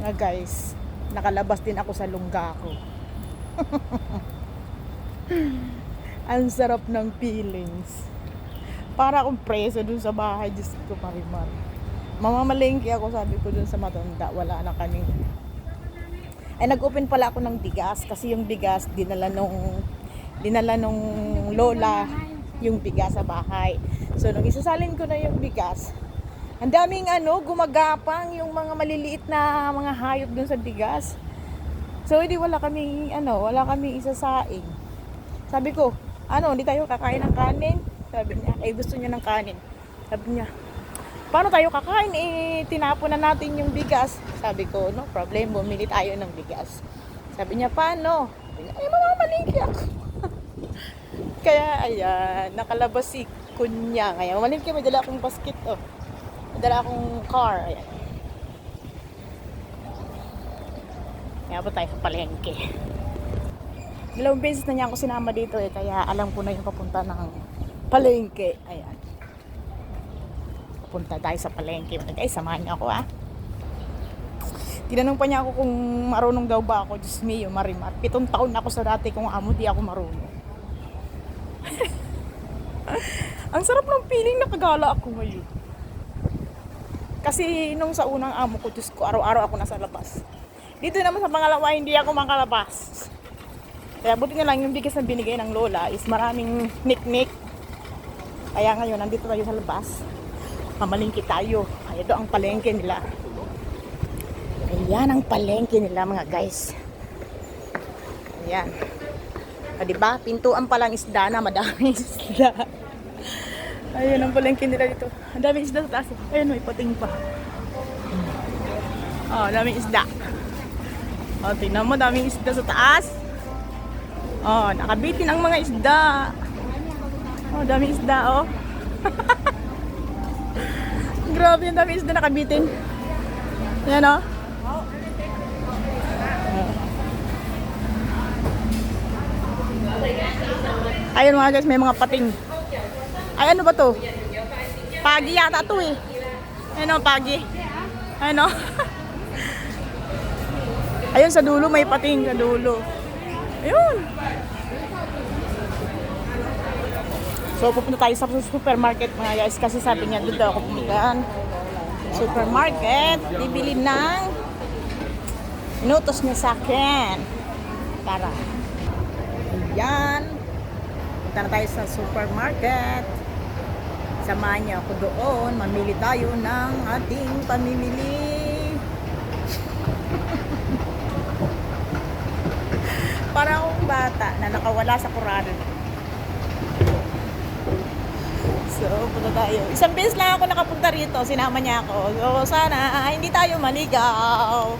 Nga guys, nakalabas din ako sa lungga ko. Ang sarap ng feelings. Para akong preso dun sa bahay. Diyos ko, Marimar. Mamamalengke ako, sabi ko dun sa matanda. Wala na kaming... Ay, nag-open pala ako ng bigas. Kasi yung bigas, dinala nung lola yung bigas sa bahay. So, nung isasalin ko na yung bigas, ang daming gumagapang yung mga maliliit na mga hayop dun sa bigas. So, wala kaming isasaing. Sabi ko, hindi tayo kakain ng kanin? Sabi niya, gusto niya ng kanin. Sabi niya, paano tayo kakain? Tinapon na natin yung bigas. Sabi ko, no problem, bumili tayo ng bigas. Sabi niya, paano? Sabi niya, mamamalingki ako. Kaya, ayan, nakalabas si Kunya. Ngayon, mamalingki, may dala akong basket, may dala akong car, ayan. Kaya po tayo sa palengke. Dalawang beses na niya ako sinama dito kaya alam ko na yung papunta ng palengke. Ayan. Papunta tayo sa palengke. Guys, samahan niyo ako Tinanong pa niya ako kung marunong daw ba ako. Diyos mio, Marimar. 7 taon na ako sa dati kung amo, di ako marunong. Ang sarap ng feeling, nakagala ako ngayon. Kasi nung sa unang amo ko, Diyos ko, araw-araw ako nasa labas. Dito naman sa pangalawa, hindi ako makalabas. Kaya buti na lang yung bigas na binigay ng lola is maraming niknik. Kaya ngayon, nandito tayo sa labas. Mamalingki tayo. Ito ang palengke nila. Ayan ang palengke nila mga guys. Ayan. Diba? Pintuan pa lang isda na. Madami isda. Ayan ang palengke nila dito. Ang daming isda sa taas. Ayan, may pating pa. Daming isda. Tingnan mo, daming isda sa taas. Nakabitin ang mga isda. Daming isda, Grabe, yung daming isda nakabitin. Yan, Ayun mga guys, may mga pating. Ay, ano ba to? Pagi yata to Ayun, pagi. Ayun, Ayun, sa dulo, may pating sa dulo. Ayun. So, pupunta tayo sa supermarket mga guys. Kasi sabi niya, doon daw ako pumunta. Supermarket. Bibili ng inutos niya sa akin. Para. Ayan. Punta na tayo sa supermarket. Samahan niya ako doon. Mamili tayo ng ating pamimili. Para akong bata na nakawala sa kurado. So, punta tayo. Isang beses lang ako nakapunta rito. Sinama niya ako. So, sana hindi tayo maligaw.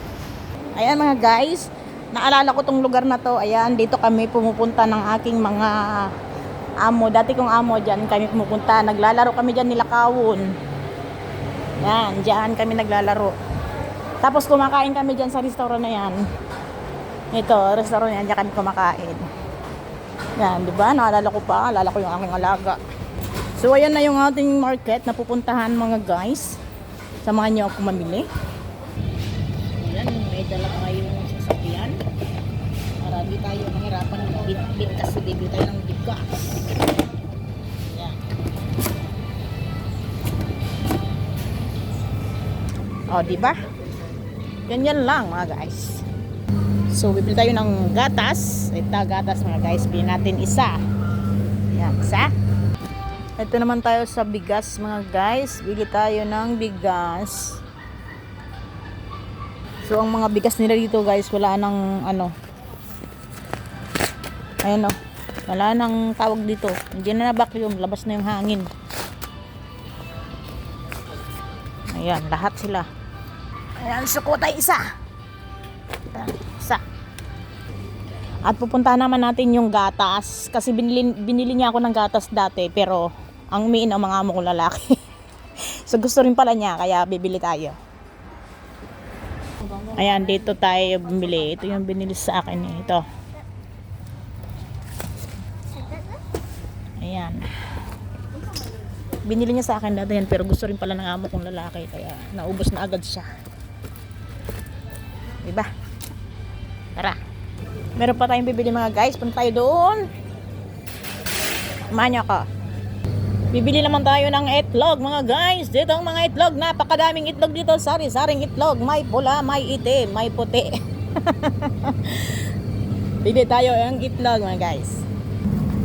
Ayan mga guys. Naalala ko tong lugar na to. Ayan, dito kami pumupunta ng aking mga amo. Dati kong amo dyan kami pumupunta. Naglalaro kami dyan nila Kawon. Yan, dyan kami naglalaro. Tapos kumakain kami dyan sa restaurant na yan. Ito, restaurant yan, dyan kami kumakain. Yan, di ba? Naalala ko yung aking alaga. So, ayan na yung ating market na pupuntahan mga guys. Samahan niyo ako mamili. Ayan, may dala tayong sasakyan. Para di tayo mahirapan ng bit kasi bibili tayo ng bigas. Ayan. Di ba? Ganyan lang mga guys. So, bibili tayo ng gatas. Ito, gatas mga guys. Bili natin isa. Yan, isa. Ito naman tayo sa bigas mga guys. Bili tayo ng bigas. So, ang mga bigas nila dito guys, wala nang Ayan wala nang tawag dito. Hindi na na-vacuum. Labas na yung hangin. Ayan, lahat sila. Ayan, suko tayo isa. At pupuntahan naman natin yung gatas. Kasi binili niya ako ng gatas dati. Pero ang umiin ang mga amo ko lalaki. So gusto rin pala niya. Kaya bibili tayo. Ayan, dito tayo bumili. Ito yung binili sa akin. Ito. Ayan. Binili niya sa akin dati yan. Pero gusto rin pala ng amo kong lalaki. Kaya naubos na agad siya. Diba? Tara. Meron pa tayong bibili mga guys. Punta tayo doon. Samahan niyo ako. Bibili naman tayo ng itlog mga guys. Dito ang mga itlog. Napakadaming itlog dito. Sari-saring itlog. May pula, may itim, may puti. Bili tayo ng itlog mga guys.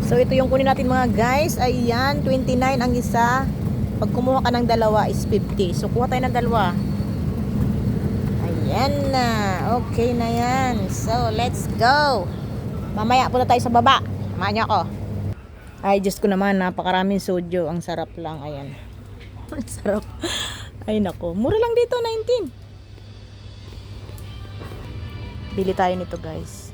So ito yung kunin natin mga guys. Ayan, 29 ang isa. Pag kumuha ka ng dalawa is 50. So kuha tayo ng dalawa. Ayan na. Okay na yan. So let's go. Mamaya punta tayo sa baba. Samahan niyo ako. Ay, Diyos ko naman, napakaraming soju. Ang sarap lang, ayan. Ang sarap. Ay, nako. Mura lang dito, 19. Bili tayo nito, guys.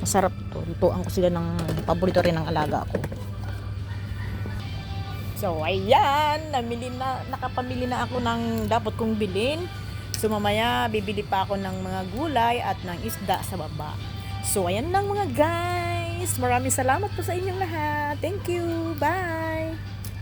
Masarap to. Lutuan ko sila ng paborito rin ng alaga ko. So, ayan. Nakapamili na ako ng dapat kong bilhin. So, mamaya, bibili pa ako ng mga gulay at ng isda sa baba. So, ayan lang mga guys. Maraming salamat po sa inyong lahat. Thank you. Bye.